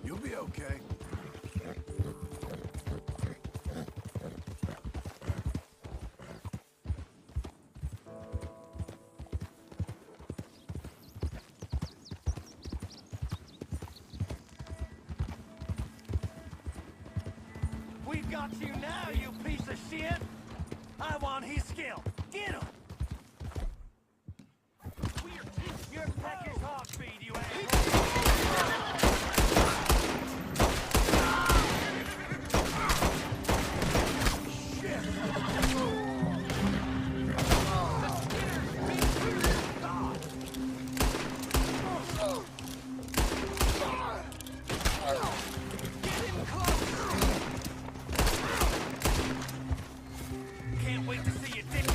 You'll be okay. We've got you now, you piece of shit! I want his skill. Get him! Your peckish hog feed, you asshole! Can't wait to see you dick.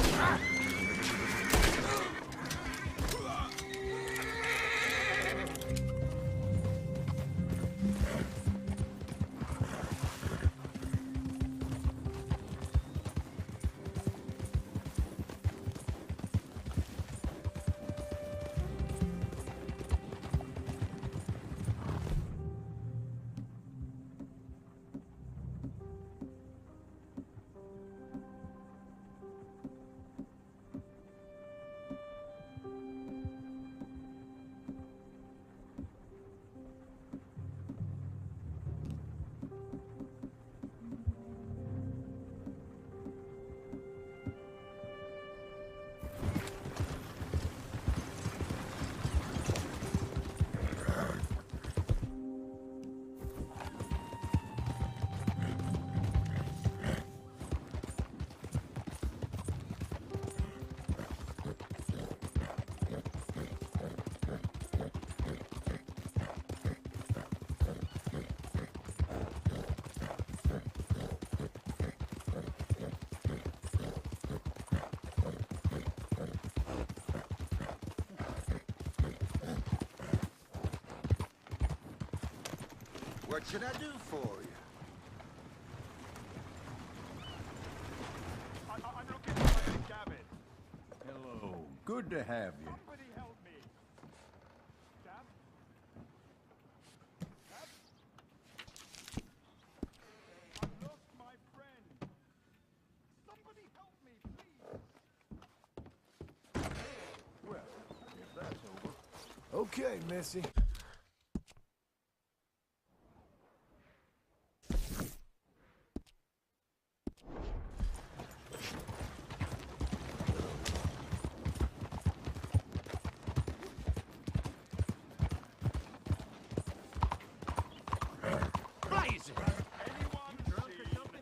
What should I do for you? I'm looking for my cabin. Hello. Good to have you. Somebody help me. Cab? Cab? I've lost my friend. Somebody help me, please. Well, if that's over. Okay, Missy. Blaze it! Anyone seen Gabby?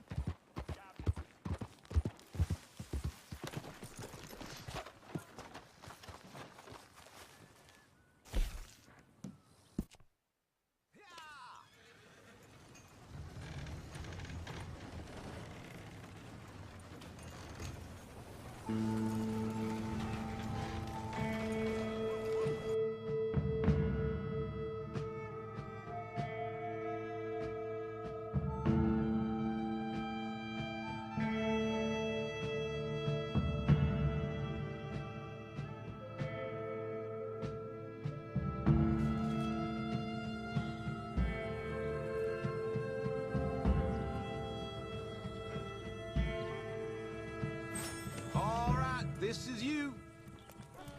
All right, this is you.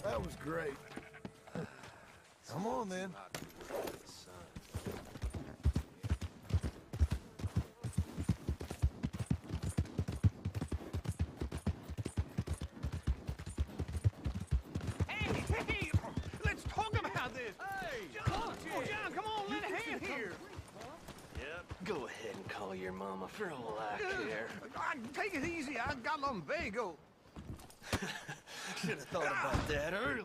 That was great. Come on, then. Hey! Let's talk about this! Hey! John, come on, lend a hand here! Yep. Go ahead and call your mama for all I care. Take it easy, I got lumbago. Should have thought about that earlier.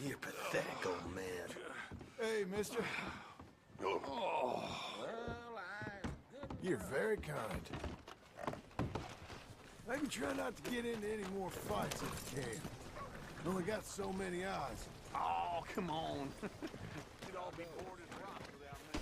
You're pathetic, old man. Hey, mister. Well, You're very kind. Maybe try not to get into any more fights if you can. Only got so many eyes. Oh, come on. You'd all be bored as rocks without me.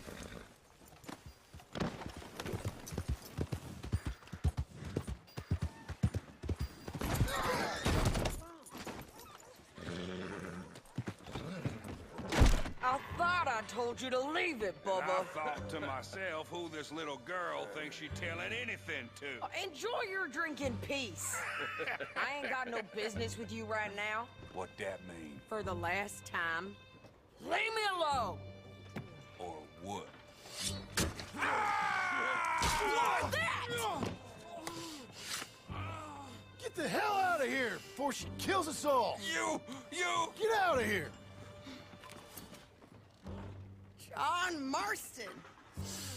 I thought I told you to leave it, I Bubba. thought to myself who this little girl thinks she's telling anything to. Enjoy your drink in peace. I ain't got no business with you right now. What that mean? For the last time, leave me alone. Or what? What's that? Get the hell out of here before she kills us all! You! Get out of here! John Marston.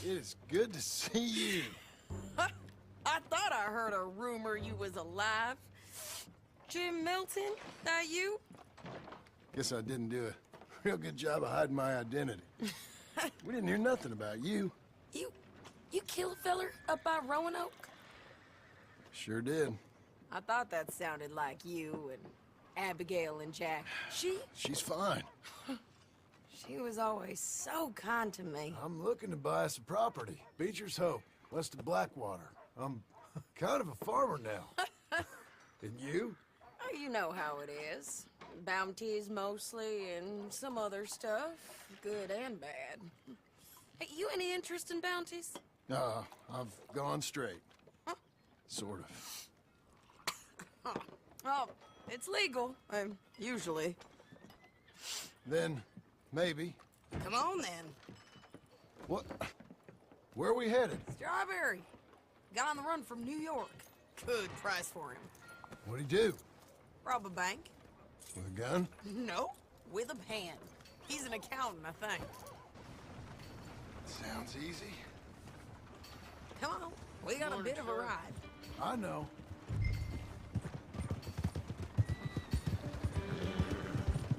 It is good to see you. I thought I heard a rumor you was alive. Jim Milton, that you? Guess I didn't do a real good job of hiding my identity. We didn't hear nothing about you. You kill a feller up by Roanoke? Sure did. I thought that sounded like you and Abigail and Jack. She's fine. She was always so kind to me. I'm looking to buy us a property. Beecher's Hope, west of Blackwater. I'm kind of a farmer now. And you? You know how it is. Bounties mostly, and some other stuff, good and bad. Hey, you any interest in bounties? I've gone straight. Sort of. Oh, it's legal, usually. Then, maybe. Come on, then. What? Where are we headed? Strawberry. Got on the run from New York. Good price for him. What'd he do? Rob a bank? With a gun? No, with a pan. He's an accountant, I think. Sounds easy. Come on, we got a bit of a ride. I know.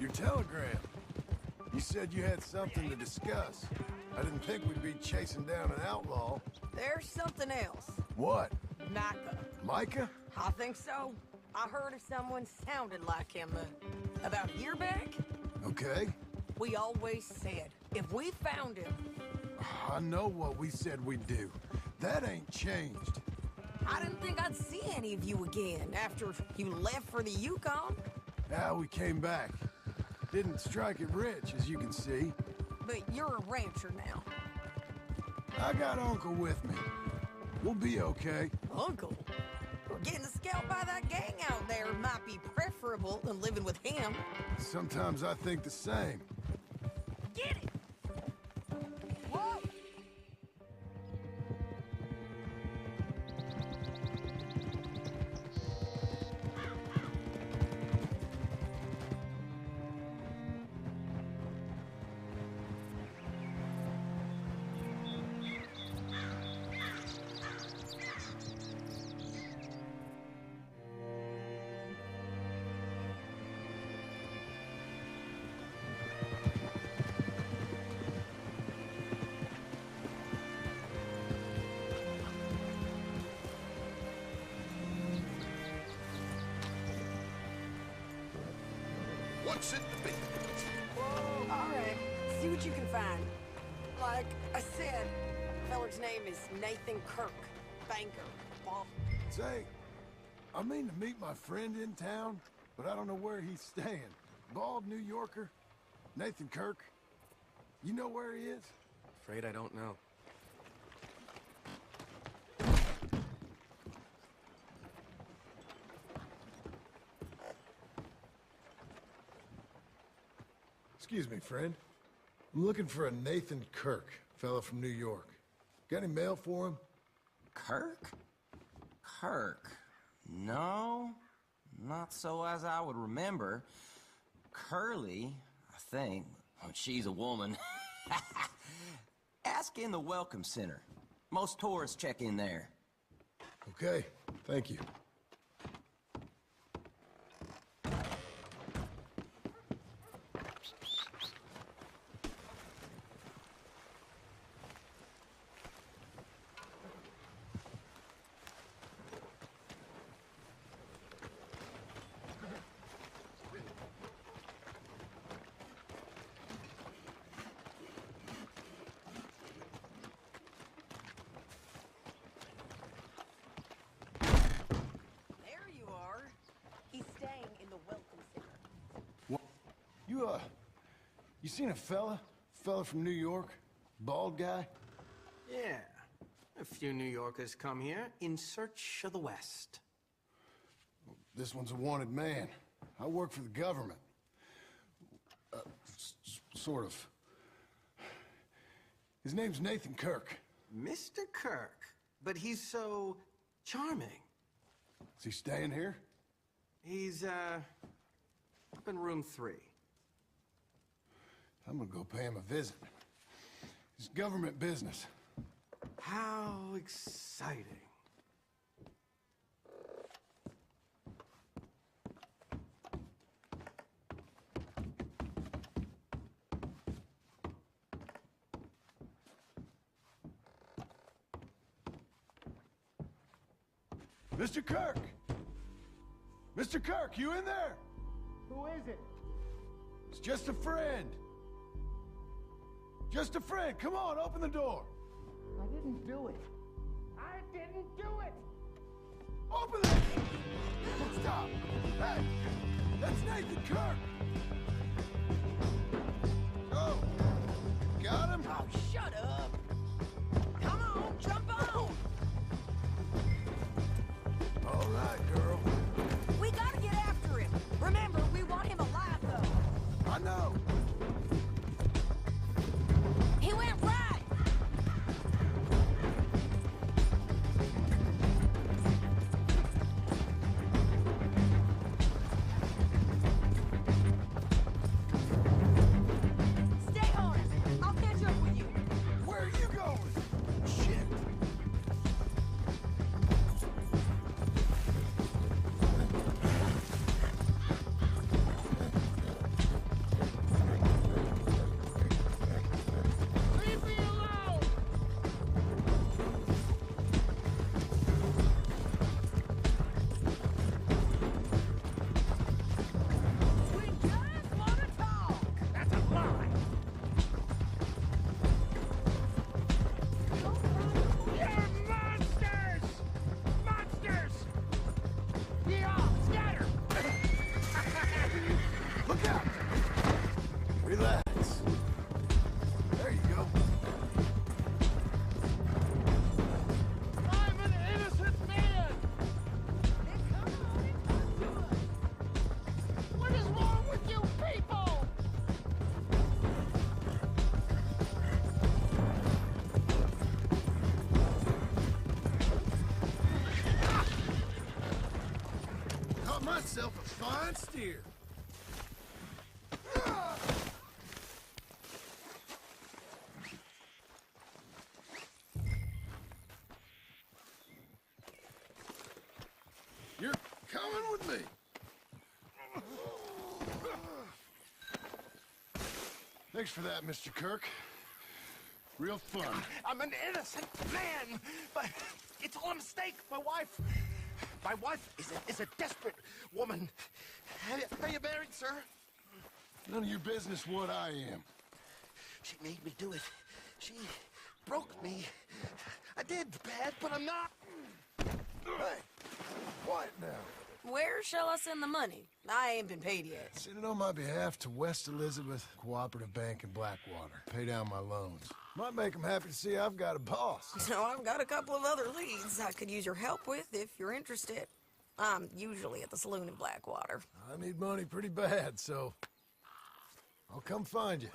Your telegram. You said you had something to discuss. I didn't think we'd be chasing down an outlaw. There's something else. What? Micah. Micah? I think so. I heard of someone sounded like him about a year back. Okay. We always said, if we found him, I know what we said we'd do. That ain't changed. I didn't think I'd see any of you again after you left for the Yukon. Now we came back. Didn't strike it rich, as you can see. But you're a rancher now. I got Uncle with me. We'll be okay. Uncle? Getting scalped by that gang out there might be preferable than living with him. Sometimes I think the same. Get it! Whoa! What's it to be? Whoa, all right. See what you can find. Like I said, feller's name is Nathan Kirk, banker, Bob. Say, I mean to meet my friend in town, but I don't know where he's staying. Bald New Yorker? Nathan Kirk? You know where he is? Afraid I don't know. Excuse me, friend. I'm looking for a Nathan Kirk, fella from New York. Got any mail for him? Kirk? Kirk? No, not so as I would remember. Curly, I think. Oh, she's a woman. Ask in the Welcome Center. Most tourists check in there. Okay, thank you. You seen a fella? Fella from New York? Bald guy? Yeah. A few New Yorkers come here in search of the West. This one's a wanted man. I work for the government. Sort of. His name's Nathan Kirk. Mr. Kirk. But he's so charming. Is he staying here? He's, up in room 3. I'm gonna go pay him a visit. It's government business. How exciting. Mr. Kirk! Mr. Kirk, you in there? Who is it? It's just a friend. Just a friend. Come on, open the door. I didn't do it. I didn't do it! Open it! Stop! Hey! That's Nathan Kirk! Oh! Got him? Oh, shut up! Come on, jump on! All right, girl. We gotta get after him. Remember, we want him alive, though. I know. He went right! Stay on it. I'll catch up with you. Where are you going? Shit. Leave me alone! We just want to talk. That's a lie! You're monsters! Monsters! Yeah, scatter! Look out! Relax. There you go. I'm an innocent man! Then come on and talk to us. What is wrong with you people? Caught myself a fine steer. You're coming with me. Thanks for that, Mr. Kirk. Real fun. I'm an innocent man, but it's all a mistake. My wife is a desperate woman. Are you married, sir? None of your business what I am. She made me do it. She broke me. I did bad, but I'm not. Hey, quiet now. Where shall I send the money? I ain't been paid yet. Send it on my behalf to West Elizabeth Cooperative Bank in Blackwater. Pay down my loans. Might make them happy to see I've got a boss. So I've got a couple of other leads I could use your help with if you're interested. I'm usually at the saloon in Blackwater. I need money pretty bad, so I'll come find you.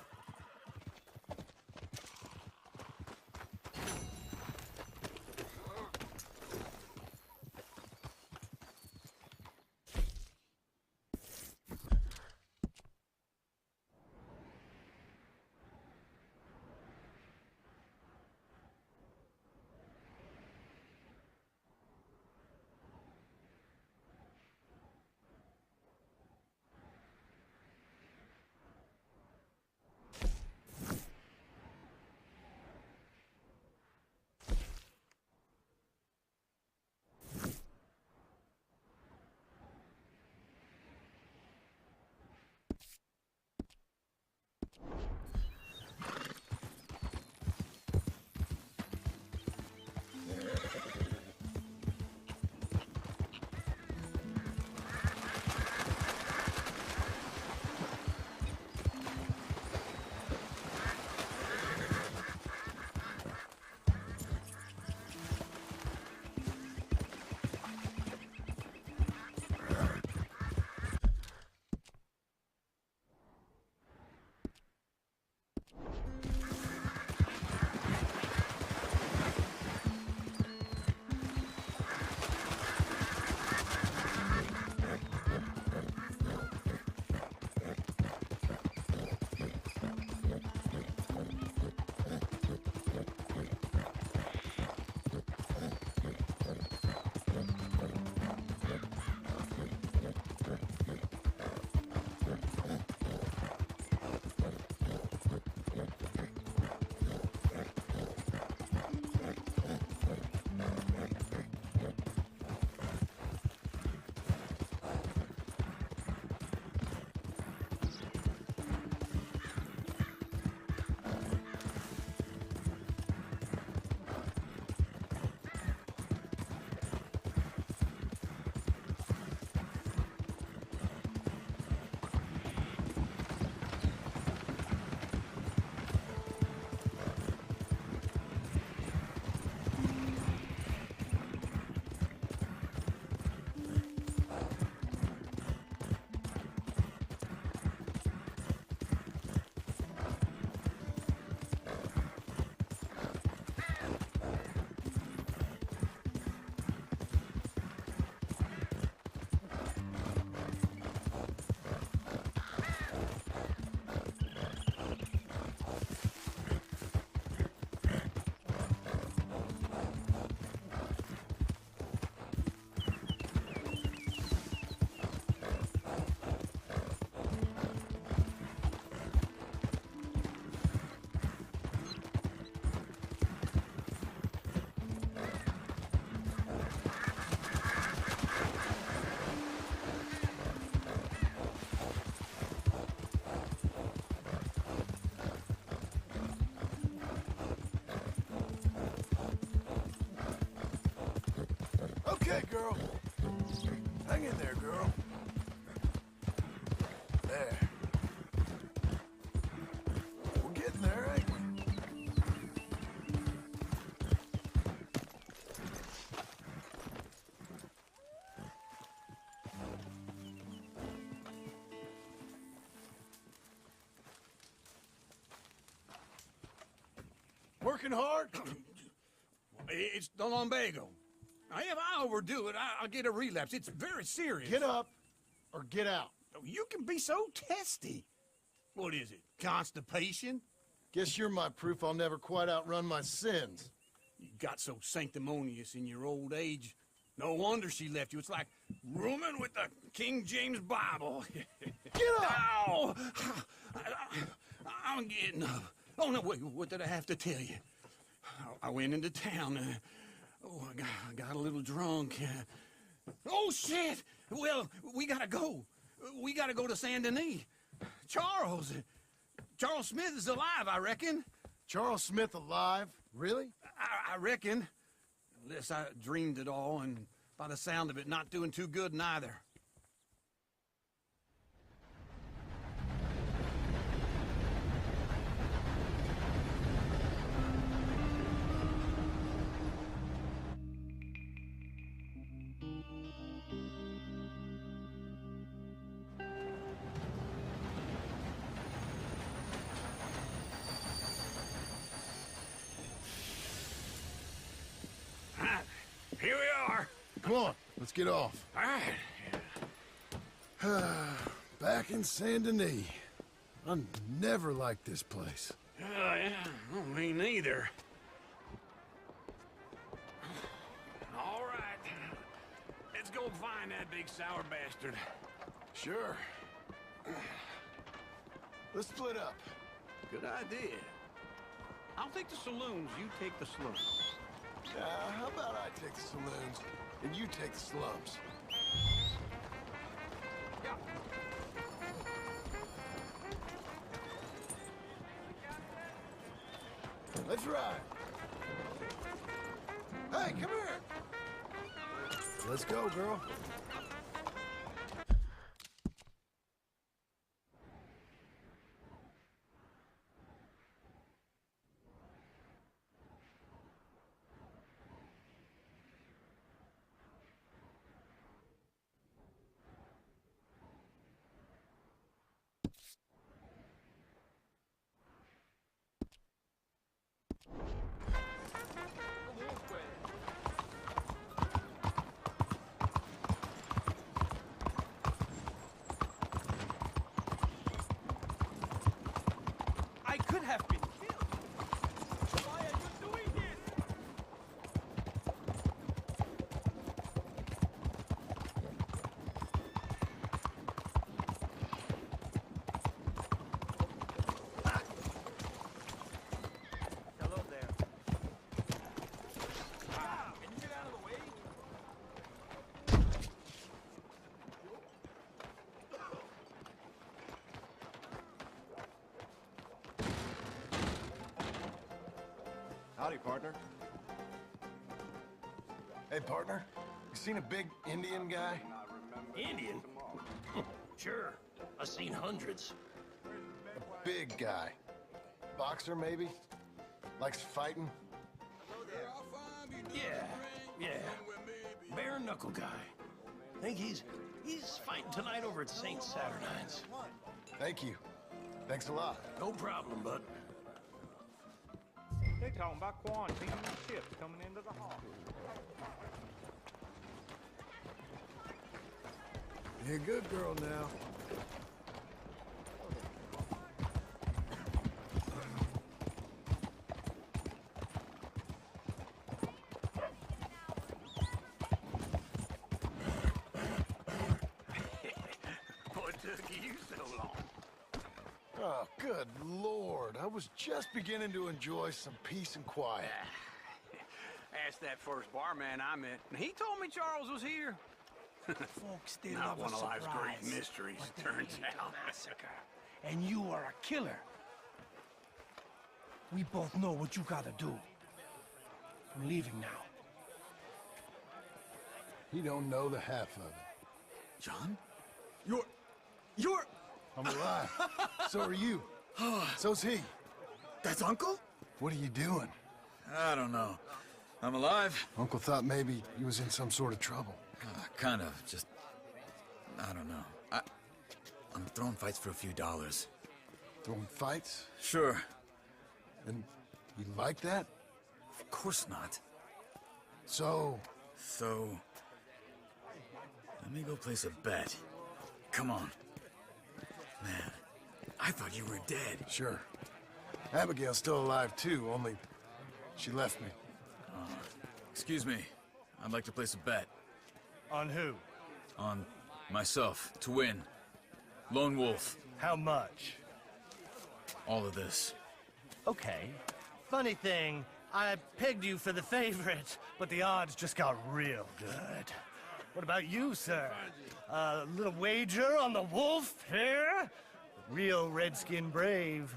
Okay, girl. Hang in there, girl. There. We're getting there, ain't we? Working hard? It's the lumbago. Now, if I overdo it, I'll get a relapse. It's very serious. Get up or get out. You can be so testy. What is it, constipation? Guess you're my proof I'll never quite outrun my sins. You got so sanctimonious in your old age. No wonder she left you. It's like rooming with the King James Bible. Get up! Ow! I'm getting up. Oh, no, wait, what did I have to tell you? I went into town. I got a little drunk. Oh, shit! Well, we gotta go. We gotta go to Saint Denis. Charles Smith is alive, I reckon. Charles Smith alive? Really? I reckon. Unless I dreamed it all, and by the sound of it, not doing too good neither. Here we are. Come on, let's get off. All right. Back in Saint Denis. I never liked this place. Yeah, well, me neither. All right. Let's go find that big sour bastard. Sure. Let's split up. Good idea. I'll take the saloons, you take the slums. How about I take the saloons and you take the slums? Let's ride. Hey, come here. Let's go, girl. I could have been killed. Why are you doing this? Hello there. Can you get out of the way? Howdy, partner. Hey, partner. You seen a big Indian guy? Indian? Sure. I've seen hundreds. A big guy. Boxer, maybe? Likes fighting? Yeah. Bare knuckle guy. Think he's fighting tonight over at St. Saturnine's. Thank you. Thanks a lot. No problem, bud. They talking about quarantining the ships coming into the harbor. You're a good girl now. What took you so long? Oh, good Lord. I was just beginning to enjoy some peace and quiet. Asked that first barman I met, and he told me Charles was here. Folks, they Not love one a of life's surprise, great mysteries, but they turns hate a out. massacre. And you are a killer. We both know what you gotta do. I'm leaving now. He don't know the half of it. John? You're... I'm alive. So are you. So's he. That's Uncle? What are you doing? I don't know. I'm alive. Uncle thought maybe he was in some sort of trouble. Kind of. Just... I don't know. I'm throwing fights for a few dollars. Throwing fights? Sure. And you like that? Of course not. So... So... Let me go place a bet. Come on. Man, I thought you were dead. Sure. Abigail's still alive, too, only she left me. Excuse me. I'd like to place a bet. On who? On myself, to win. Lone Wolf. How much? All of this. Okay. Funny thing, I pegged you for the favorite, but the odds just got real good. What about you, sir? A little wager on the wolf here? Real redskin brave.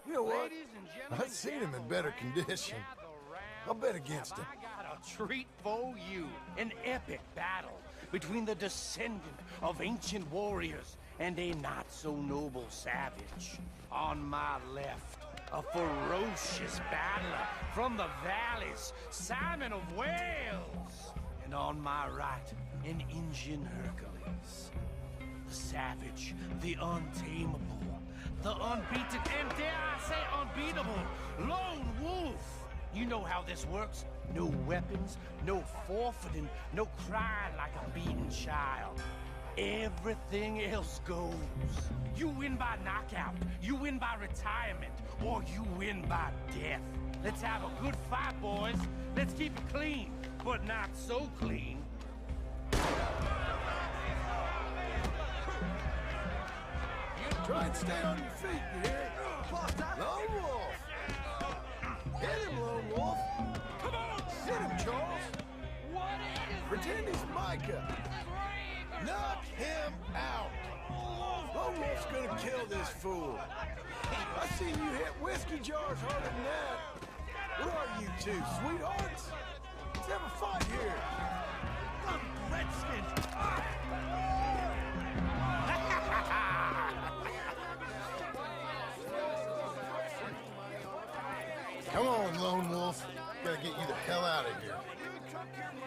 You know what? I've seen him in better condition. I'll bet against him. I got a treat for you. An epic battle between the descendant of ancient warriors and a not-so-noble savage. On my left, a ferocious battler from the valleys, Simon of Wales. And on my right, an Indian Hercules. The savage, the untamable, the unbeaten, and dare I say unbeatable, Lone Wolf. You know how this works. No weapons, no forfeiting, no crying like a beaten child. Everything else goes. You win by knockout, you win by retirement, or you win by death. Let's have a good fight, boys. Let's keep it clean, but not so clean. Try and stay on your feet, you hear? Lone Wolf! Hit him, Lone Wolf! Come on! Hit him, Charles! Pretend he's Micah! Knock him out! Lone Wolf's gonna kill this fool! I seen you hit whiskey jars harder than that! What are you two, sweethearts? Let's have a fight here! Redskins! Come on, Lone Wolf. Gotta get you the hell out of here.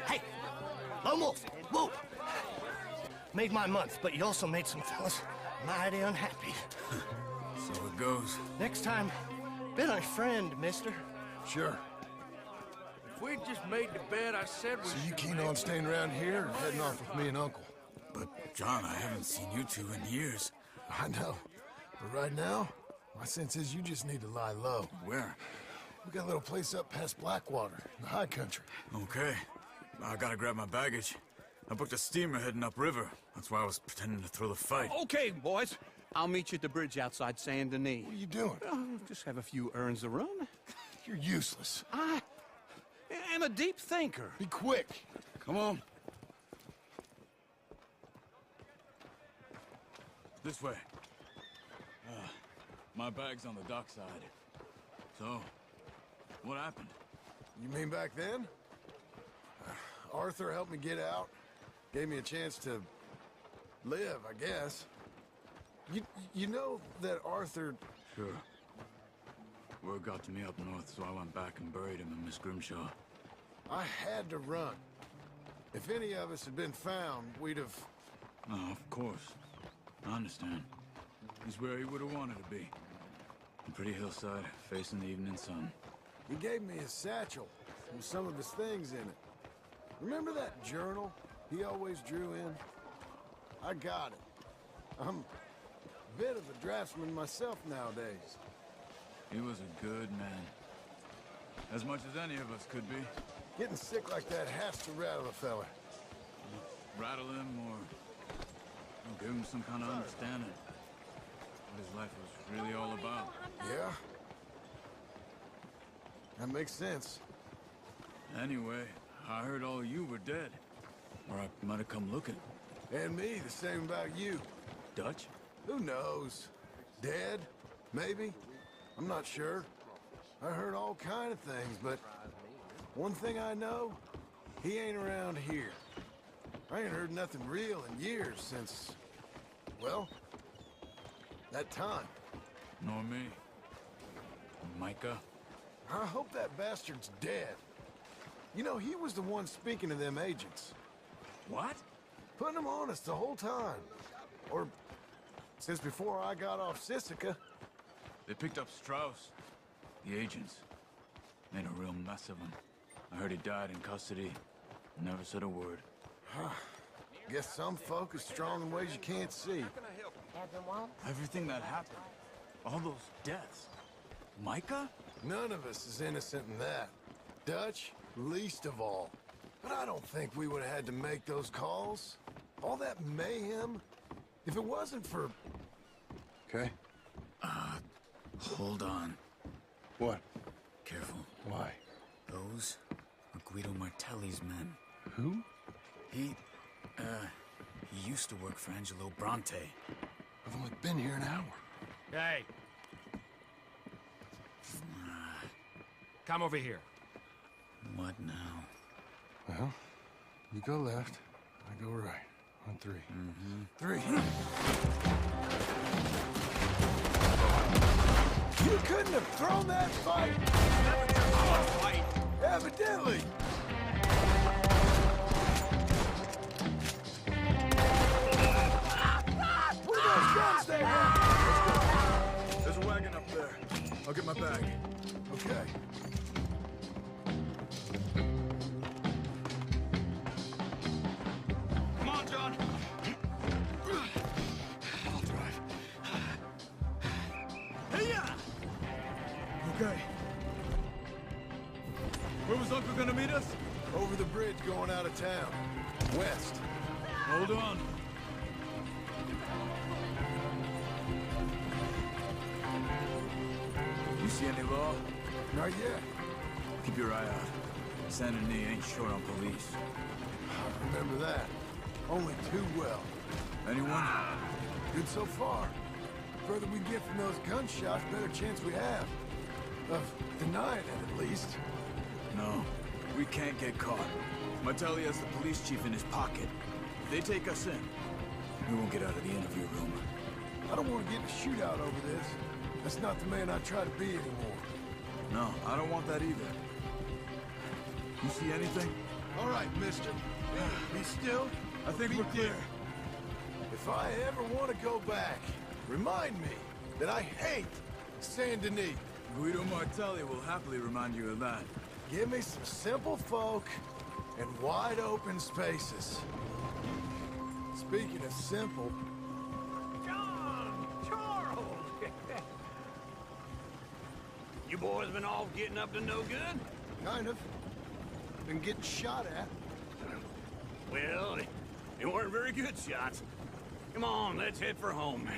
Hey! Lone Wolf! Whoa! Made my month, but you also made some fellas mighty unhappy. So it goes. Next time, bet on a friend, mister. Sure. If we'd just made the bet I said we So you keen on staying around here or heading off with me and Uncle? But, John, I haven't seen you two in years. I know. But right now, my sense is you just need to lie low. Where? We got a little place up past Blackwater, in the high country. Okay. I gotta grab my baggage. I booked a steamer heading upriver. That's why I was pretending to throw the fight. Okay, boys. I'll meet you at the bridge outside Saint Denis. What are you doing? Just have a few errands to run. You're useless. I am a deep thinker. Be quick. Come on. This way. My bag's on the dockside. So, what happened? You mean back then? Arthur helped me get out. Gave me a chance to live, I guess. You know that Arthur... Sure. Word got to me up north, so I went back and buried him in Miss Grimshaw. I had to run. If any of us had been found, we'd have... No, of course. I understand. He's where he would have wanted to be. A pretty hillside, facing the evening sun. He gave me his satchel with some of his things in it. Remember that journal he always drew in? I got it. I'm a bit of a draftsman myself nowadays. He was a good man. As much as any of us could be. Getting sick like that has to rattle a fella. Rattle him or give him some kind of understanding. What his life was really all about. Yeah? That makes sense. Anyway, I heard all you were dead. Or I might have come looking. And me, the same about you. Dutch? Who knows? Dead? Maybe? I'm not sure. I heard all kind of things, but One thing I know, he ain't around here. I ain't heard nothing real in years since, well, that time. Nor me. Micah? I hope that bastard's dead. You know, he was the one speaking to them agents. What? Putting them on us the whole time. Or, since before I got off Sisika. They picked up Strauss. The agents. Made a real mess of him. I heard he died in custody. Never said a word. Guess some folk are strong in ways you can't see. Everything that happened. All those deaths. Micah? None of us is innocent in that. Dutch, least of all. But I don't think we would have had to make those calls. All that mayhem. If it wasn't for... Okay. Hold on. What? Careful. Why? Those are Guido Martelli's men. Who? He used to work for Angelo Bronte. I've only been here an hour. Hey. Come over here. What now? Well, you go left, I go right. On three. Three. You couldn't have thrown that fight! Fight. Evidently! Where those guns they have? There's a wagon up there. I'll get my bag. Okay. Come on, John. I'll drive. Hey-ya! Okay. Where was Uncle gonna meet us? Over the bridge going out of town. West. Hold on. You see any law? Not yet. Keep your eye out. Saint Denis ain't short on police. I remember that. Only too well. Anyone? Good so far. Further we get from those gunshots, better chance we have. Of denying it, at least. No. We can't get caught. Martelli has the police chief in his pocket. If they take us in, we won't get out of the interview room. I don't want to get in a shootout over this. That's not the man I try to be anymore. No, I don't want that either. You see anything? All right, mister. Be still. I think we're clear. If I ever want to go back, remind me that I hate Saint Denis. Guido Martelli will happily remind you of that. Give me some simple folk and wide open spaces. Speaking of simple, John! Charles! You boys been all getting up to no good? kind of. Been getting shot at. Well, they weren't very good shots. Come on, let's head for home.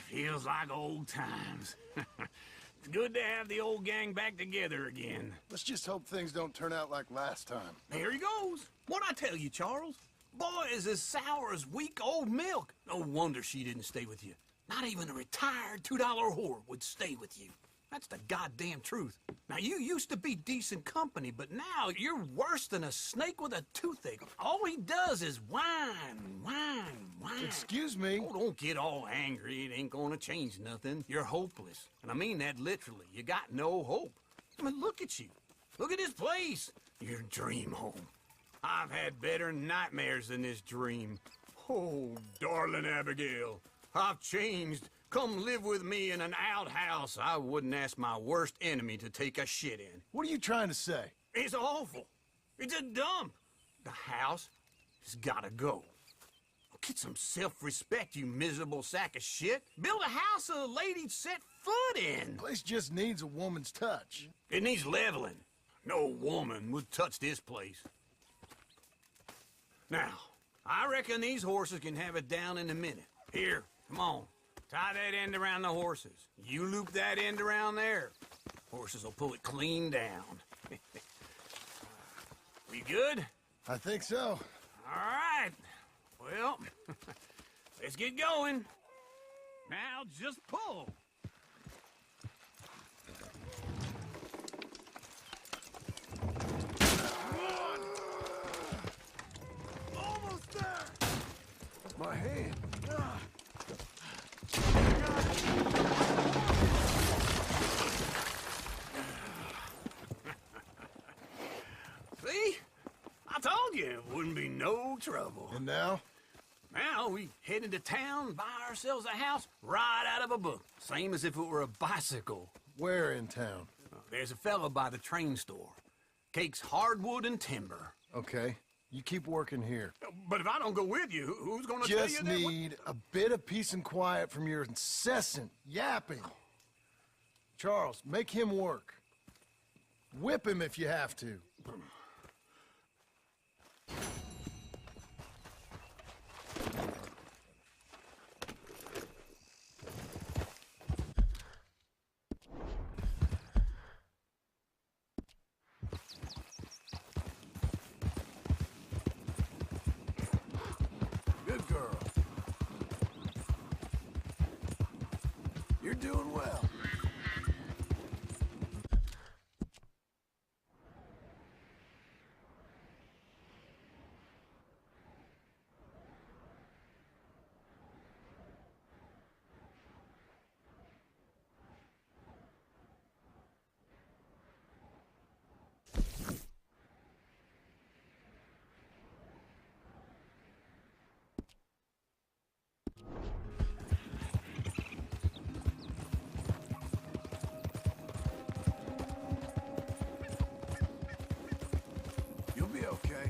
Feels like old times. It's good to have the old gang back together again. Let's just hope things don't turn out like last time. Here he goes. What'd I tell you, Charles? Boy is as sour as weak old milk. No wonder she didn't stay with you. Not even a retired $2 whore would stay with you. That's the goddamn truth. Now, you used to be decent company, but now you're worse than a snake with a toothache. All he does is whine, whine, whine. Excuse me? Oh, don't get all angry. It ain't gonna change nothing. You're hopeless. And I mean that literally. You got no hope. I mean, look at you. Look at this place. Your dream home. I've had better nightmares than this dream. Oh, darling Abigail, I've changed. Come live with me in an outhouse I wouldn't ask my worst enemy to take a shit in. What are you trying to say? It's awful. It's a dump. The house has gotta go. Get some self-respect, you miserable sack of shit. Build a house a lady'd set foot in. The place just needs a woman's touch. It needs leveling. No woman would touch this place. Now, I reckon these horses can have it down in a minute. Here, come on. Tie that end around the horses. You loop that end around there. Horses will pull it clean down. We good? I think so. All right. Well, let's get going. Now just pull. Almost there! My hand. See? I told you it wouldn't be no trouble. And now? Now we head into town, buy ourselves a house right out of a book. Same as if it were a bicycle. Where in town? There's a fellow by the train store. Cakes hardwood and timber. Okay. You keep working here. But if I don't go with you, who's gonna tell you Just that? need a bit of peace and quiet from your incessant yapping. Charles, make him work. Whip him if you have to. Good girl. You're doing well. You'll be okay.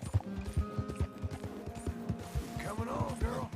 Coming on, girl.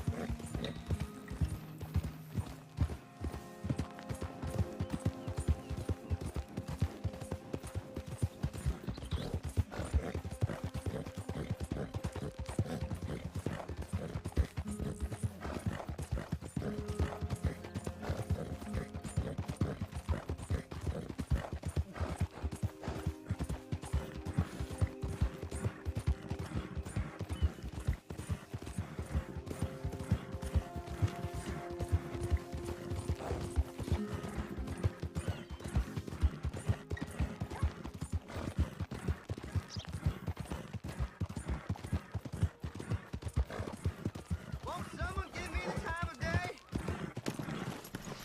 Won't someone give me the time of day?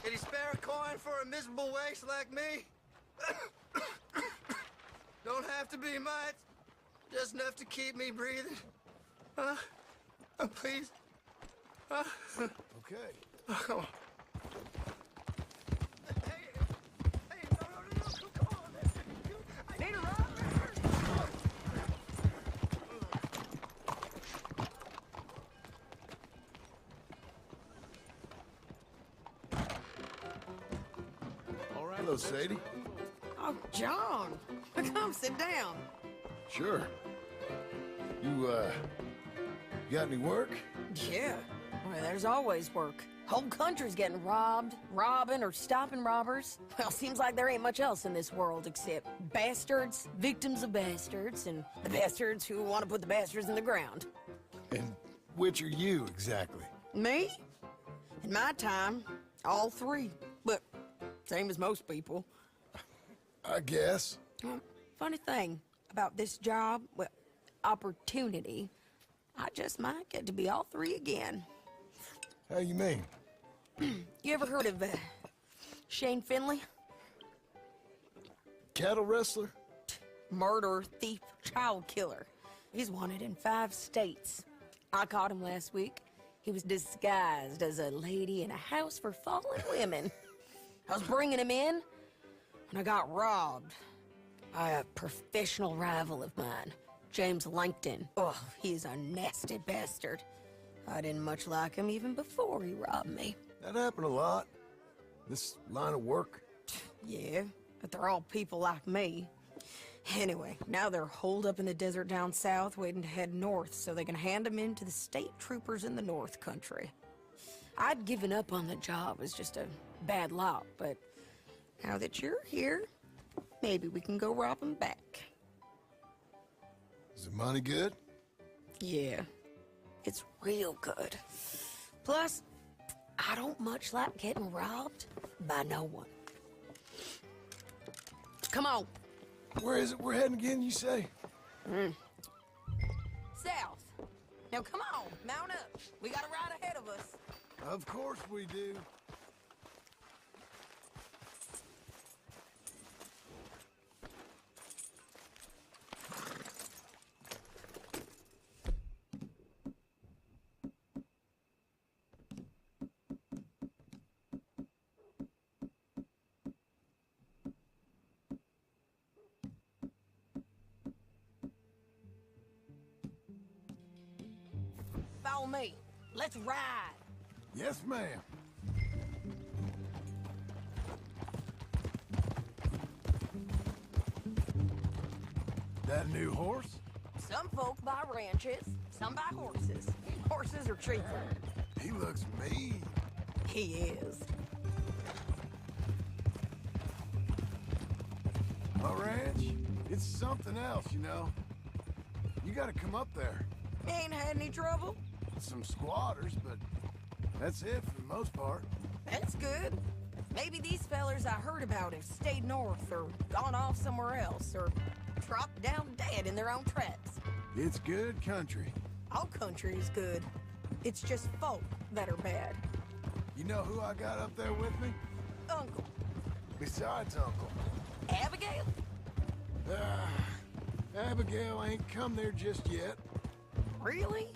Can you spare a coin for a miserable waste like me? Don't have to be much. Just enough to keep me breathing. Please. Okay. Come on. Hey, no, come on. I need a ride. All right. Hello, Sadie. Oh, John. Come sit down. Sure. You got any work? Yeah. Well, there's always work. Whole country's getting robbed, robbing, or stopping robbers. Well, seems like there ain't much else in this world except bastards, victims of bastards, and the bastards who want to put the bastards in the ground. And which are you, exactly? Me? In my time, all three. But same as most people. I guess. Well, funny thing about this job, well, opportunity, I just might get to be all three again. How you mean? You ever heard of Shane Finley? Cattle wrestler? Murderer, thief, child killer. He's wanted in 5 states. I caught him last week. He was disguised as a lady in a house for fallen women. I was bringing him in, and I got robbed by a professional rival of mine, James Langton. Oh, he's a nasty bastard. I didn't much like him even before he robbed me. That happened a lot. This line of work. Yeah, but they're all people like me. Anyway, now they're holed up in the desert down south, waiting to head north so they can hand them in to the state troopers in the north country. I'd given up on the job as just a bad lot, but now that you're here, maybe we can go rob them back. Is the money good? Yeah, it's real good. Plus, I don't much like getting robbed by no one. Come on. Where is it we're heading again, you say? South. Now come on, mount up. We got a ride ahead of us. Of course we do. Follow me. Let's ride. Yes, ma'am. That a new horse? Some folk buy ranches, some buy horses. Horses are cheaper. He looks mean. He is. My ranch, it's something else, you know. You gotta come up there. Ain't had any trouble? Some squatters, but that's it for the most part. That's good. Maybe these fellers I heard about have stayed north or gone off somewhere else or dropped down dead in their own tracks. It's good country. All country is good. It's just folk that are bad. You know who I got up there with me? Uncle. Besides Uncle. Abigail? Abigail ain't come there just yet. Really?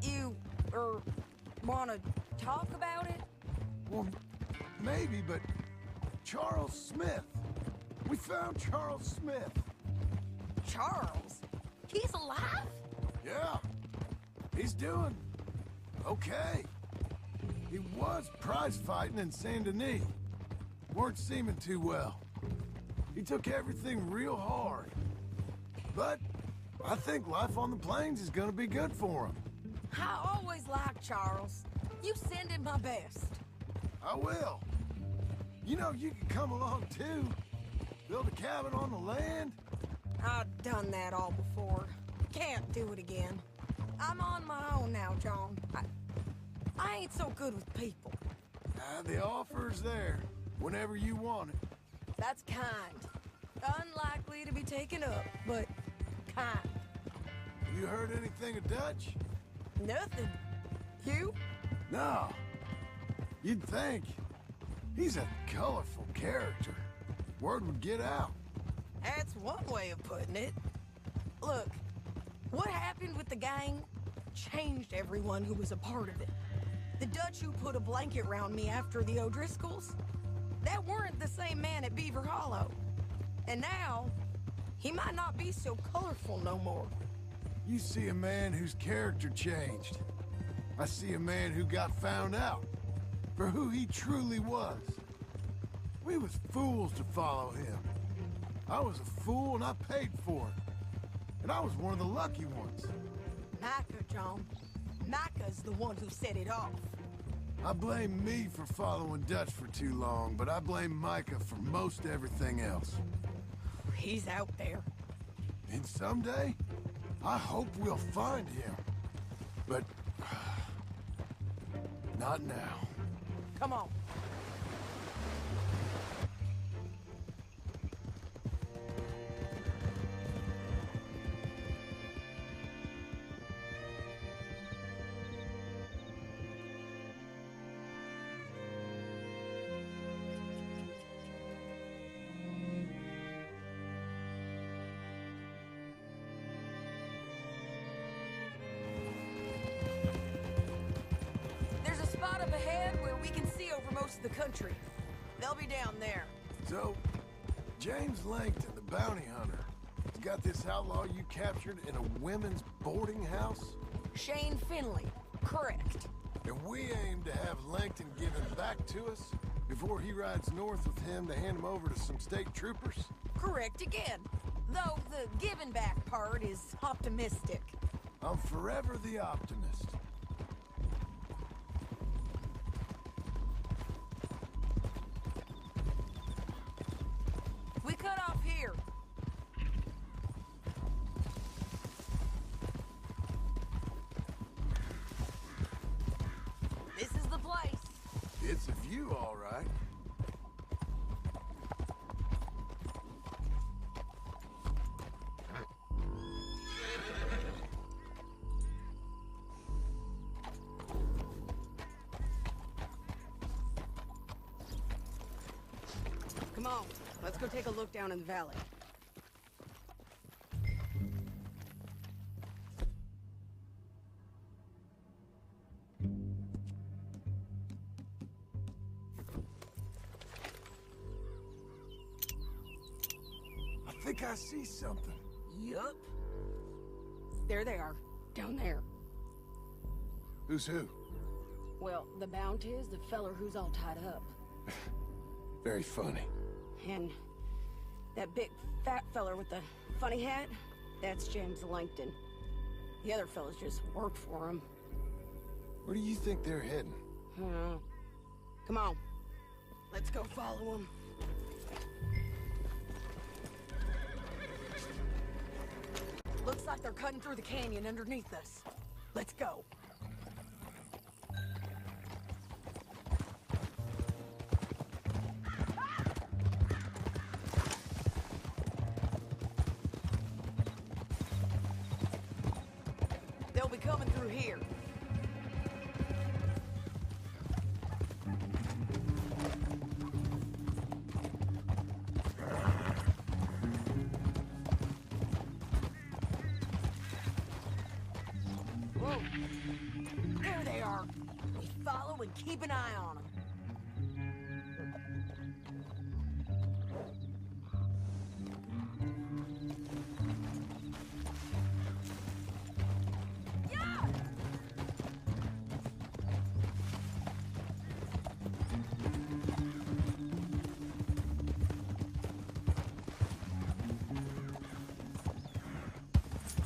You, wanna talk about it? Well, maybe, but Charles Smith. We found Charles Smith. Charles? He's alive? Yeah. He's doing okay. He was prize fighting in Saint Denis. Weren't seeming too well. He took everything real hard. But I think life on the plains is gonna be good for him. I always liked Charles. You send him my best. I will. You know, you can come along too. Build a cabin on the land. I've done that all before. Can't do it again. I'm on my own now, John. I ain't so good with people. The offer's there, whenever you want it. That's kind. Unlikely to be taken up, but kind. You heard anything of Dutch? Nothing. You? No. You'd think. He's a colorful character. Word would get out. That's one way of putting it. Look, what happened with the gang changed everyone who was a part of it. The Dutch who put a blanket round me after the O'Driscolls, that weren't the same man at Beaver Hollow. And now, he might not be so colorful no more. You see a man whose character changed. I see a man who got found out for who he truly was. We was fools to follow him. I was a fool and I paid for it. And I was one of the lucky ones. Micah, John. Micah's the one who set it off. I blame me for following Dutch for too long, but I blame Micah for most everything else. He's out there. And someday, I hope we'll find him. But not now. Come on. where we can see over most of the country. They'll be down there. So, James Langton, the bounty hunter, has got this outlaw you captured in a women's boarding house? Shane Finley. Correct. And we aim to have Langton given back to us before he rides north with him to hand him over to some state troopers? Correct again. Though the giving back part is optimistic. I'm forever the optimist. We cut off here. This is the place. It's a view, all right. Come on, let's go take a look down in the valley. I think I see something. Yup. There they are, down there. Who's who? Well, the Bounty is the feller who's all tied up. Very funny. And that big fat feller with the funny hat, that's James Langton. The other fellas just work for him. Where do you think they're heading? Come on, let's go follow them. Looks like they're cutting through the canyon underneath us. Let's go. They'll be coming through here. Whoa. There they are. We follow and keep an eye on them.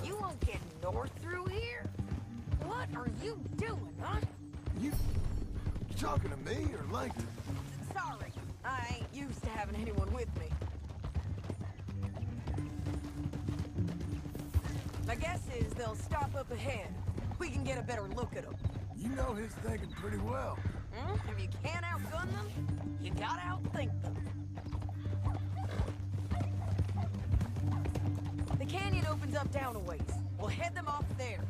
You won't get north through here? What are you doing, huh? You talking to me or Langton? Sorry, I ain't used to having anyone with me. My guess is they'll stop up ahead. We can get a better look at them. You know his thinking pretty well. If you can't outgun them, you gotta outthink them. The canyon opens up down a ways. We'll head them off there.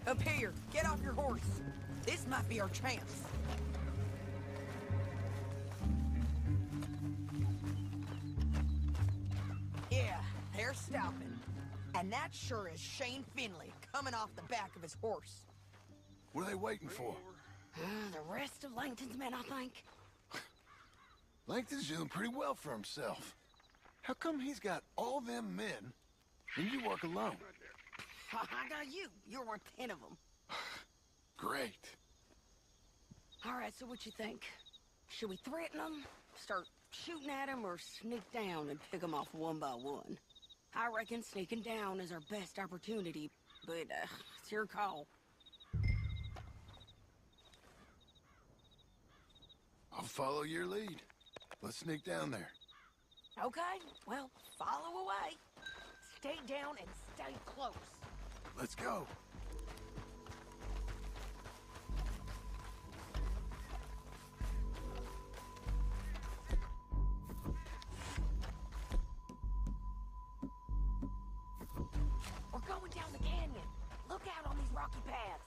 Up here, get off your horse. This might be our chance. Yeah, they're stopping. And that sure is Shane Finley coming off the back of his horse. What are they waiting for? The rest of Langton's men, I think. Langton's doing pretty well for himself. How come he's got all them men and you work alone? I got you. You're worth 10 of them. Great. All right, so what you think? Should we threaten them, start shooting at them, or sneak down and pick them off one by one? I reckon sneaking down is our best opportunity, but it's your call. I'll follow your lead. Let's sneak down there. Okay, well, follow away. Stay down and stay close. Let's go. We're going down the canyon. Look out on these rocky paths.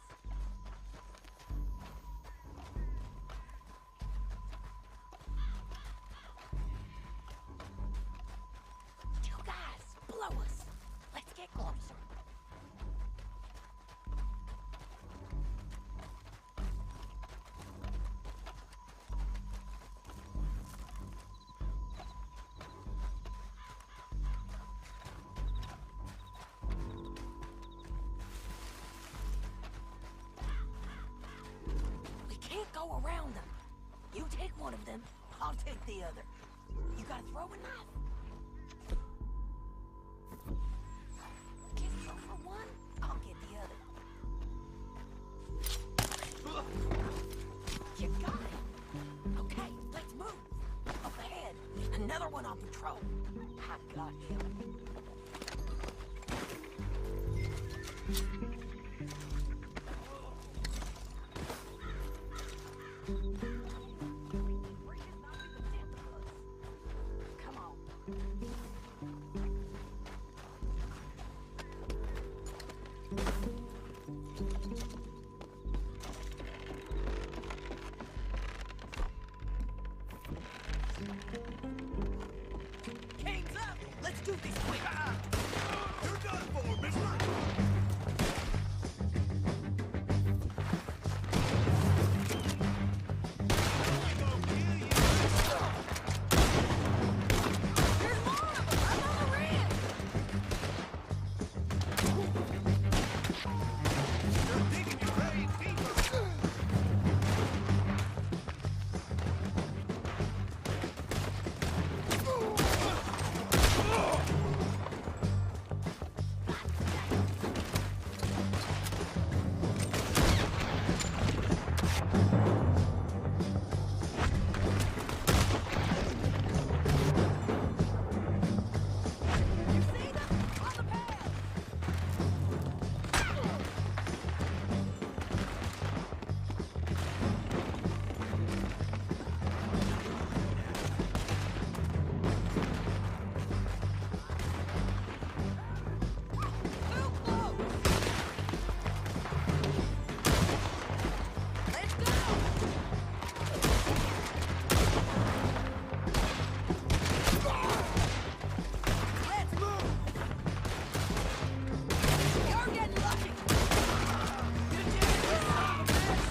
go around them. You take one of them, I'll take the other. You got a throwing knife? Get throw for one, I'll get the other. You got it. Okay, let's move. Up ahead, another one on patrol. I got him. Come on. King's up! Let's do this quick! You're done for, mister! There's more of them! I'm on the rim! You're digging your grave deeper! You see them? On the pad! Too close! Let's go! Let's move! You're getting lucky! You did it, you son of a bitch!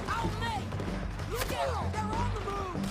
Oh, mate! Look out! They're on the move!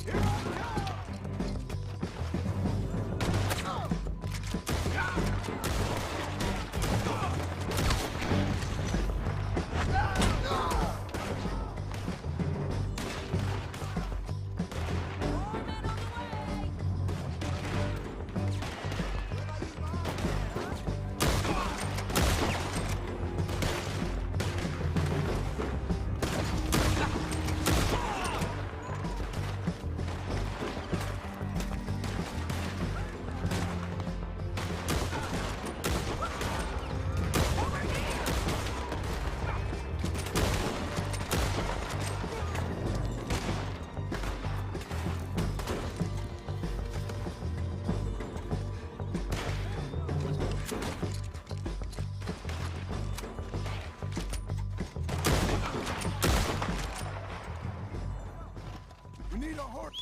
Come on, man! More men on the way! We need a horse.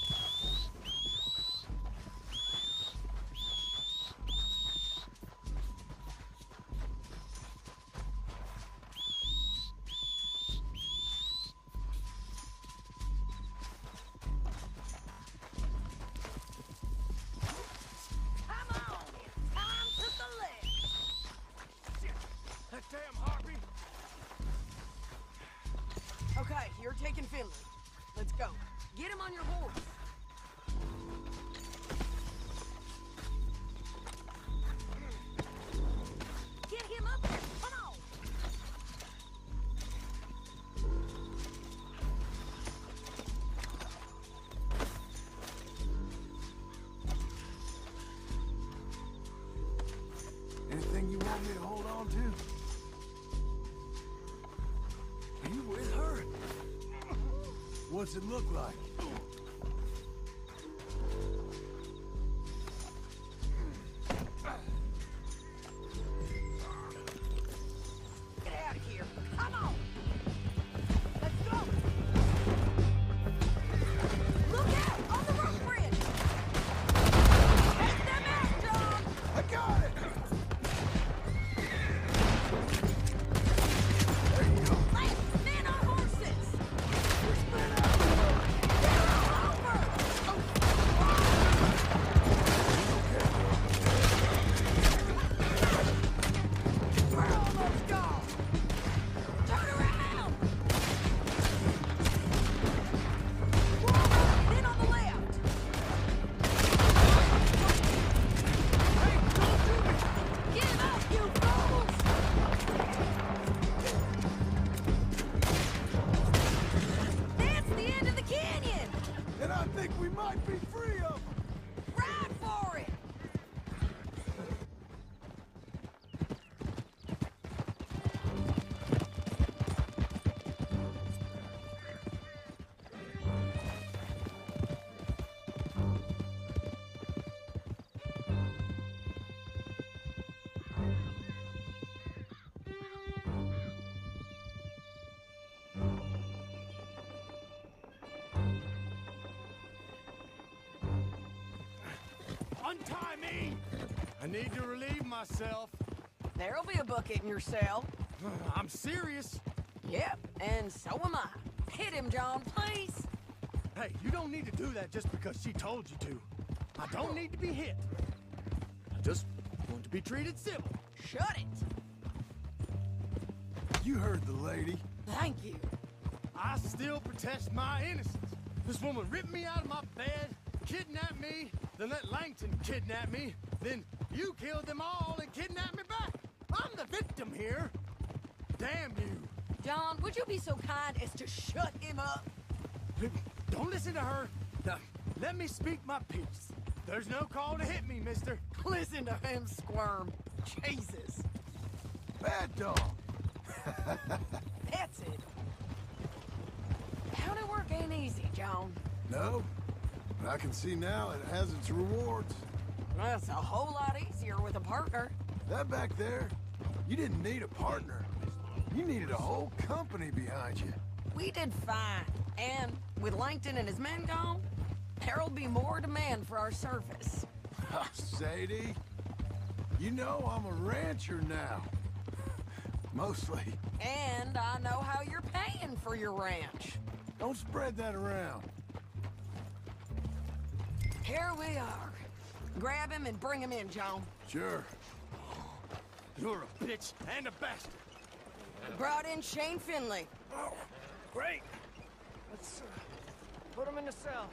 Come on! It's time to select! That damn harpy! Okay, you're taking Finley. Let's go. Get him on your horse. Get him up there. Come on. Anything you want me to hold on to? You with her? What's it look like? think we might be free of them. Ride for it! Untie me! I need to relieve myself. There'll be a bucket in your cell. I'm serious. Yep, and so am I. Hit him, John, please. Hey, you don't need to do that just because she told you to. I don't need to be hit. I just want to be treated civil. Shut it. You heard the lady. Thank you. I still protest my innocence. This woman ripped me out of my bed, kidnapped me, then let Langton kidnap me, then you killed them all and kidnapped me back. I'm the victim here. Damn you. John, would you be so kind as to shut him up? Don't listen to her. Now, let me speak my piece. There's no call to hit me, mister. Listen to him squirm. Jesus. Bad dog. That's it. County work ain't easy, John. No, but I can see now it has its rewards. Well, it's a whole lot easier with a partner. That back there, you didn't need a partner. You needed a whole company behind you. We did fine. And with Langton and his men gone, there'll be more demand for our service. Sadie, you know I'm a rancher now. Mostly. And I know how you're paying for your ranch. Don't spread that around. Here we are. Grab him and bring him in, John. Sure. You're a bitch and a bastard. Brought in Shane Finley. Oh, great. Let's put him in the cell.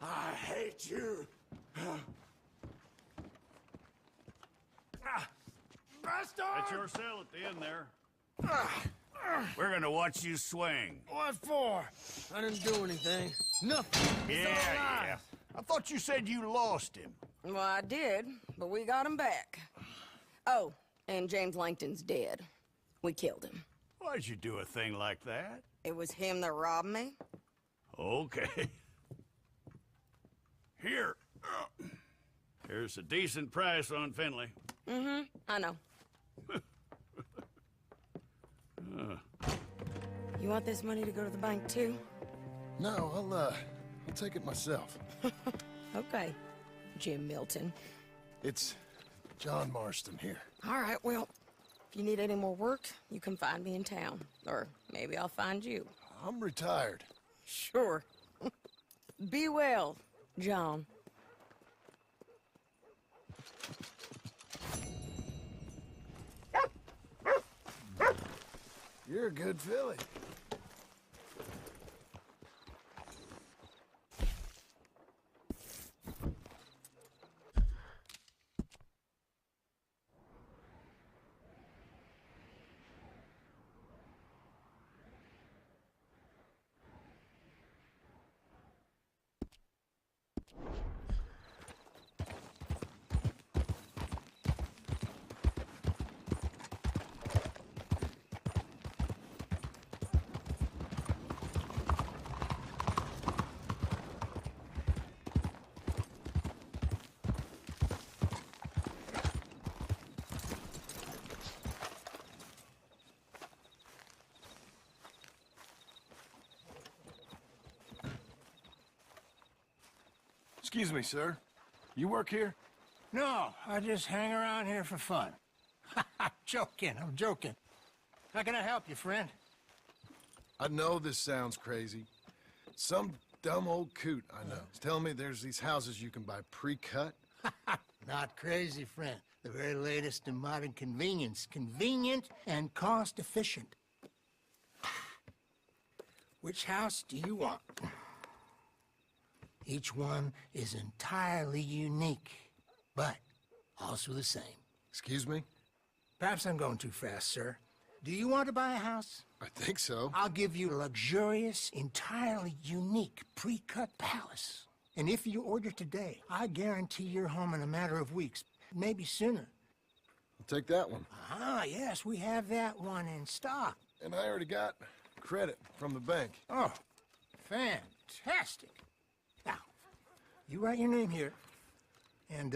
I hate you. Bastard! That's your cell at the end there. We're gonna watch you swing. What for? I didn't do anything. Nothing. He's all alive. Yeah. I thought you said you lost him. Well, I did, but we got him back. Oh, and James Langton's dead. We killed him. Why'd you do a thing like that? It was him that robbed me. Okay. Here. Here's a decent price on Finley. Mm-hmm, I know. You want this money to go to the bank, too? No, I'll take it myself. Okay, Jim Milton. It's John Marston here. All right, well, if you need any more work, you can find me in town. Or maybe I'll find you. I'm retired. Sure. Be well, John. You're a good filly. Excuse me, sir. You work here? No, I just hang around here for fun. I'm joking. How can I help you, friend? I know this sounds crazy. Some dumb old coot I know is telling me there's these houses you can buy pre-cut. Not crazy, friend. The very latest in modern convenience. Convenient and cost-efficient. Which house do you want? Each one is entirely unique, but also the same. Excuse me? Perhaps I'm going too fast, sir. Do you want to buy a house? I think so. I'll give you a luxurious, entirely unique pre-cut palace. And if you order today, I guarantee you're home in a matter of weeks, maybe sooner. I'll take that one. Ah, yes, we have that one in stock. And I already got credit from the bank. Oh, fantastic. Now, you write your name here, and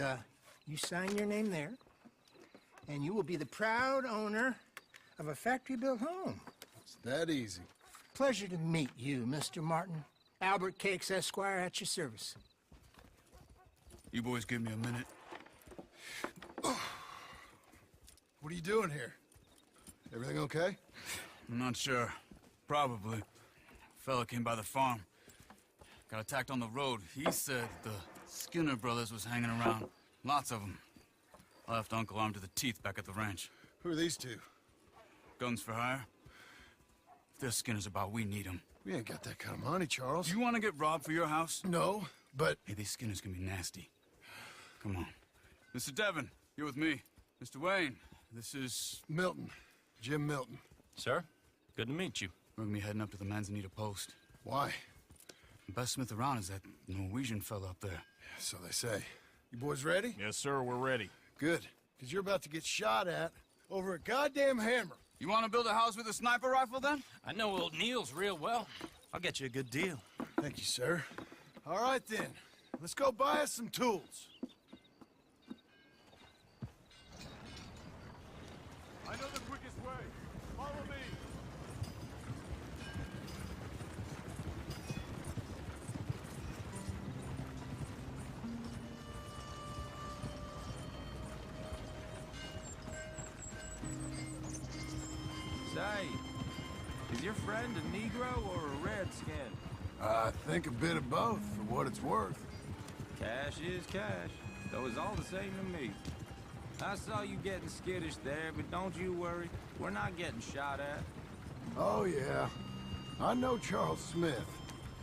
you sign your name there, and you will be the proud owner of a factory-built home. It's that easy. Pleasure to meet you, Mr. Martin. Albert Cakes, Esquire, at your service. You boys give me a minute. What are you doing here? Everything okay? I'm not sure. Probably. Fella came by the farm. Got attacked on the road. He said the Skinner brothers was hanging around. Lots of them. I left Uncle armed to the teeth back at the ranch. Who are these two? Guns for hire? If there's Skinner's about, we need them. We ain't got that kind of money, Charles. You want to get robbed for your house? No, but... Hey, these Skinners can be nasty. Come on. Mr. Devon, you're with me. Mr. Wayne, this is... Milton. Jim Milton. Sir, good to meet you. We're gonna be heading up to the Manzanita post. Why? The best smith around is that Norwegian fella up there. So they say. You boys ready? Yes, sir, we're ready. Good. Because you're about to get shot at over a goddamn hammer. You want to build a house with a sniper rifle, then? I know old Neil's real well. I'll get you a good deal. Thank you, sir. All right, then. Let's go buy us some tools. I know the quickest way. Follow me. Say, is your friend a Negro or a Redskin? I think a bit of both, for what it's worth. Cash is cash, though it's all the same to me. I saw you getting skittish there, but don't you worry. We're not getting shot at. Oh, yeah. I know Charles Smith.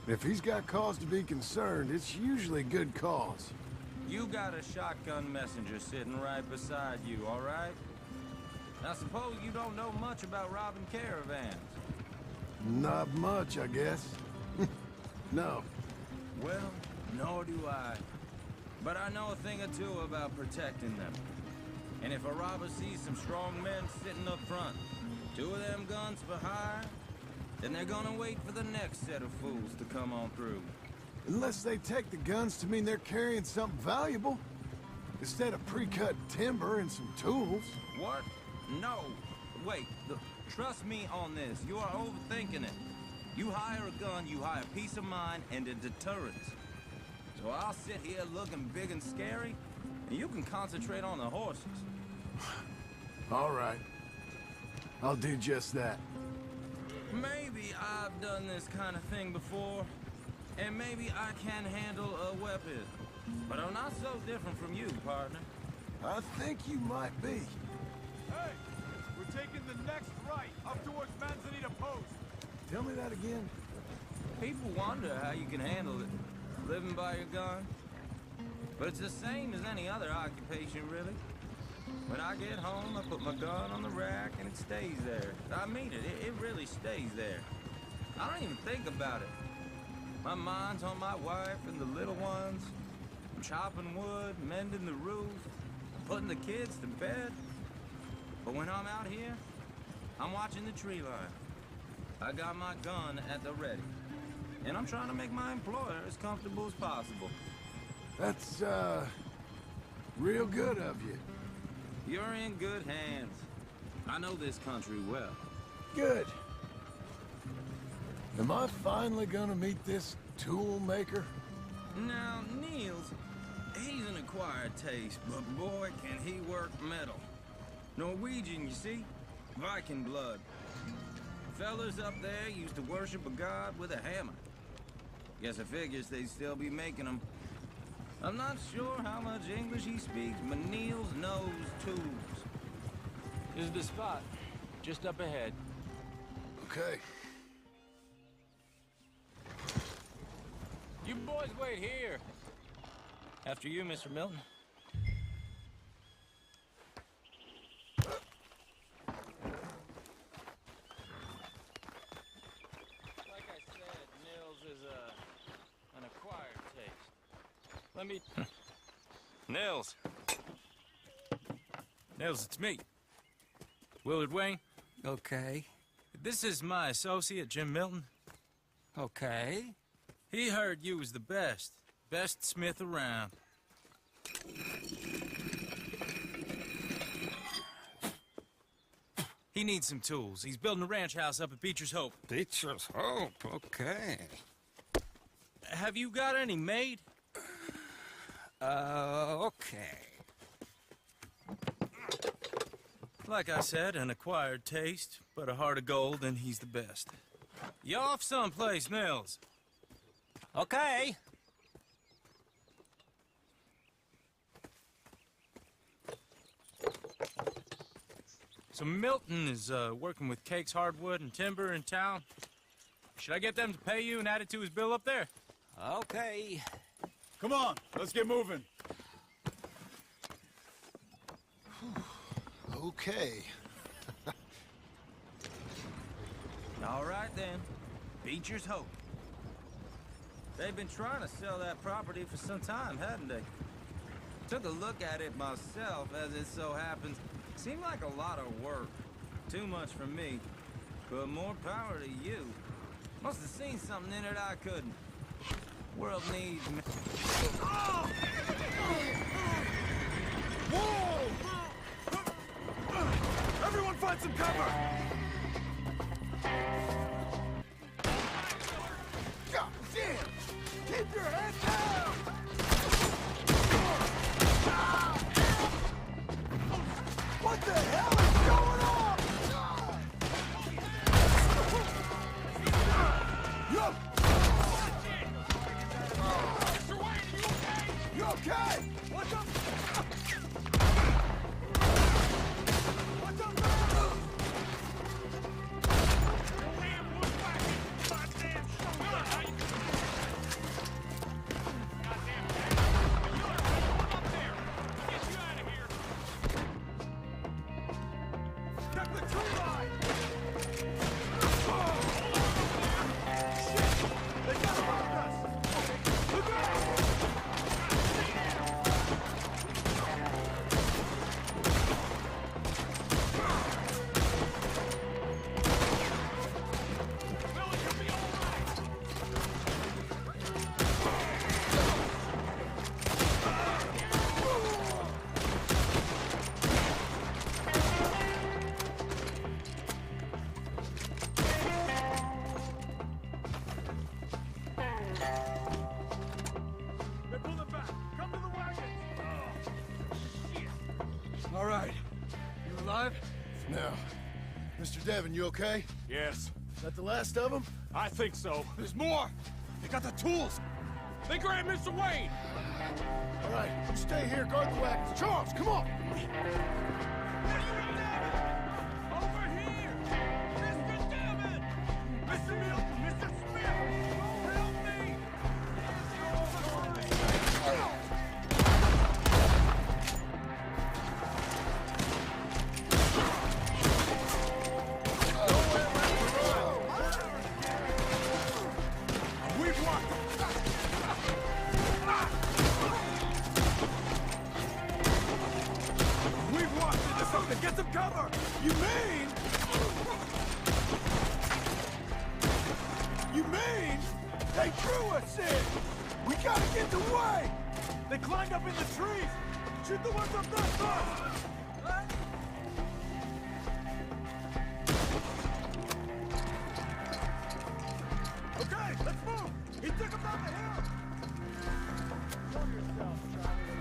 If he's got cause to be concerned, it's usually a good cause. You got a shotgun messenger sitting right beside you, all right? I suppose you don't know much about robbing caravans. Not much, I guess. No. Well, nor do I. But I know a thing or two about protecting them. And if a robber sees some strong men sitting up front, 2 of them guns for hire, then they're gonna wait for the next set of fools to come on through. Unless they take the guns to mean they're carrying something valuable. Instead of pre-cut timber and some tools. What? No. Wait, trust me on this. You are overthinking it. You hire a gun, you hire peace of mind and a deterrence. So I'll sit here looking big and scary, and you can concentrate on the horses. All right. I'll do just that. Maybe I've done this kind of thing before, and maybe I can handle a weapon. But I'm not so different from you, partner. I think you might be. Hey, we're taking the next right up towards Manzanita Post. Tell me that again. People wonder how you can handle it, living by your gun. But it's the same as any other occupation, really. When I get home, I put my gun on the rack and it stays there. I mean it, it really stays there. I don't even think about it. My mind's on my wife and the little ones. I'm chopping wood, mending the roof, putting the kids to bed. But when I'm out here, I'm watching the tree line. I got my gun at the ready. And I'm trying to make my employer as comfortable as possible. That's, real good of you. You're in good hands. I know this country well. Good. Am I finally gonna meet this tool maker? Now, Niels, he's an acquired taste, but boy, can he work metal. Norwegian, you see? Viking blood. Fellas up there used to worship a god with a hammer. Guess I figures they'd still be making them. I'm not sure how much English he speaks, but Niels knows tools. This is the spot, just up ahead. Okay. You boys wait here. After you, Mr. Milton. Like I said, Nils is an acquired taste. Let me... Nils. Nils, it's me. Willard Wayne. Okay. This is my associate, Jim Milton. Okay. He heard you was the best. Best smith around. He needs some tools. He's building a ranch house up at Beecher's Hope. Beecher's Hope, okay. Have you got any made? Okay. Like I said, an acquired taste, but a heart of gold, and he's the best. You off someplace, Nils? Okay. So Milton is working with Cake's Hardwood and Timber in town. Should I get them to pay you and add it to his bill up there? Okay. Come on, let's get moving. Okay. All right, then. Beecher's Hope. They've been trying to sell that property for some time, hadn't they? Took a look at it myself, as it so happens. Seemed like a lot of work. Too much for me. But more power to you. Must have seen something in it I couldn't. World needs me. Whoa! Everyone find some cover! God damn! Keep your head down! What the hell is going on? Yup! You okay? What's up? What's up, man? All right. You alive? Now, Mr. Devon, you okay? Yes. Is that the last of them? I think so. There's more! They got the tools! They grabbed Mr. Wayne! All right, you stay here, guard the wagons. Charles, come on! Over here! Mr. Devon! Mr. Milton! Mr. Smith! Help me! We've locked them! We've walked into something! Get some cover! You mean? You mean? They drew us in! We gotta get away! They climbed up in the trees! Shoot the ones up there first! Okay, let's move! He took him down the hill! Show yourself, Charlie.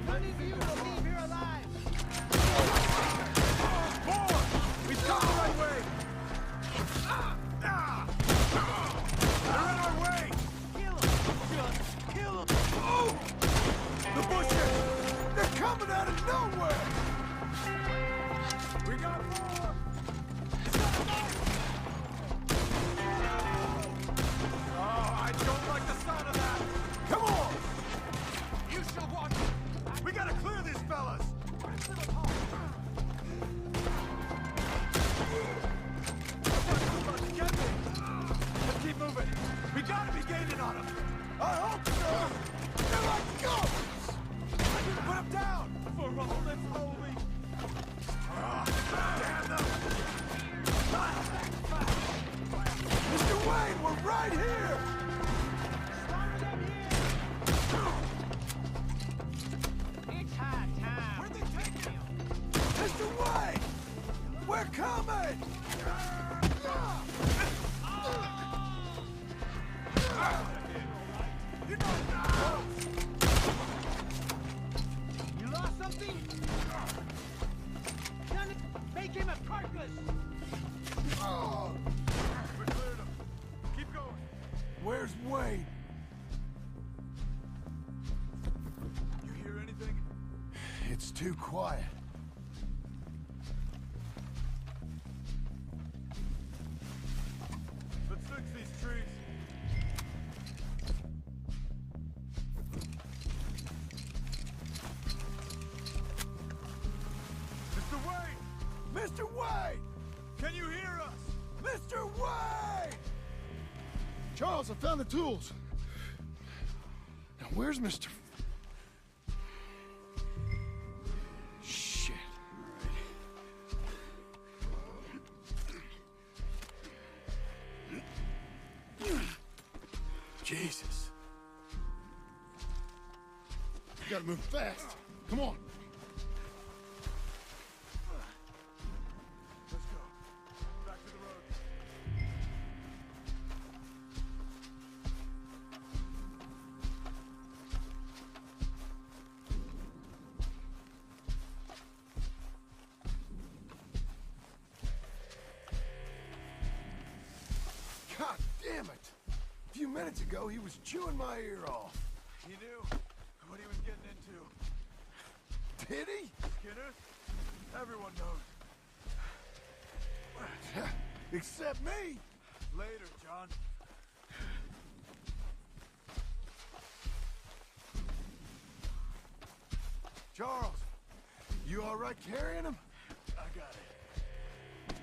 None of you will leave here alive! More! We've come the right way! They're in our way! Kill him! Just kill him! Oh! The bushes! They're coming out of nowhere! We got more! It's not enough! Oh, I don't like let's movie. Mr. Wayne, we're right here! It's high time. Where'd they take him? Mr. Wayne! We're coming! You lost something? Done it. Make him a carcass. We cleared him. Keep going. Where's Wayne? You hear anything? It's too quiet. Let's fix these trees. Mr. Wayne! Mr. Wayne! Can you hear us? Mr. Wayne! Charles, I found the tools. Now, where's Mr. Shit. Jesus. You gotta move fast. Come on. Let's go. Back to the road. God damn it! A few minutes ago, he was chewing my ear off. He knew what he was getting into. Did he? Skinner? Everyone knows. Except me! Later, John. Charles, you all right carrying him? I got it.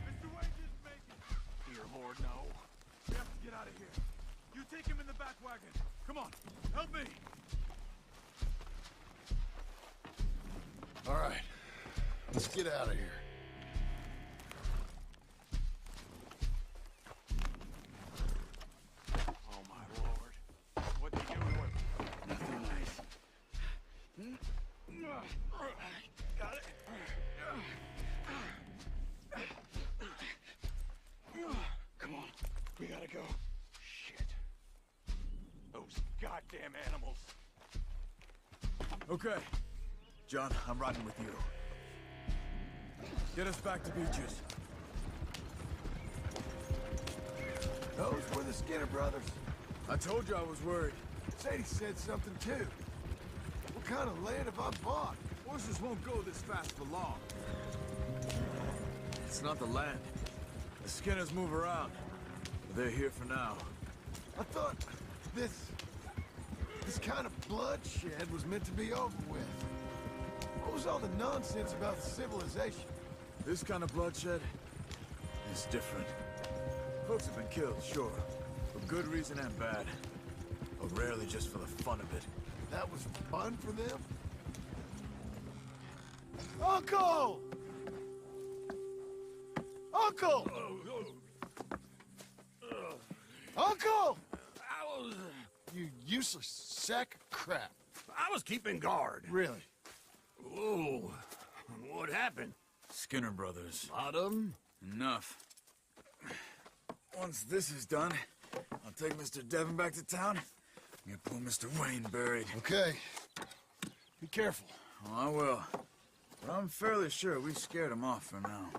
Mr. Wayne didn't make it. Dear Lord, no. We have to get out of here. You take him in the back wagon. Come on, help me. All right, let's get out of here. Oh, my Lord. What are you doing? Nothing nice. Got it. Come on, we gotta go. Shit. Those goddamn animals. Okay. John, I'm riding with you. Get us back to Beaches. Those were the Skinner brothers. I told you I was worried. Sadie said something too. What kind of land have I bought? Horses won't go this fast for long. It's not the land. The Skinners move around. But they're here for now. I thought this kind of bloodshed was meant to be over with. What was all the nonsense about civilization? This kind of bloodshed is different. Folks have been killed, sure. For good reason and bad. But rarely just for the fun of it. That was fun for them? Uncle! Uncle! Uncle! You useless sack of crap. I was keeping guard. Really? Whoa. What happened? Skinner brothers. Lot of them? Enough. Once this is done, I'll take Mr. Devon back to town and get poor Mr. Wayne buried. Okay. Be careful. Oh, I will. But I'm fairly sure we scared him off for now.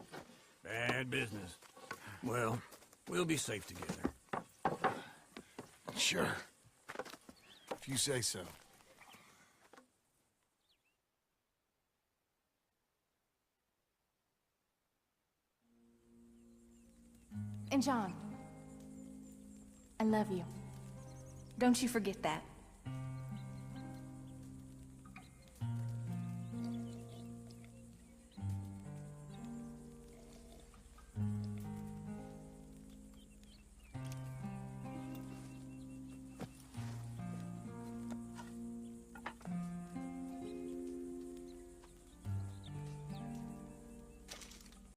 Bad business. Well, we'll be safe together. Sure. If you say so. And John, I love you. Don't you forget that.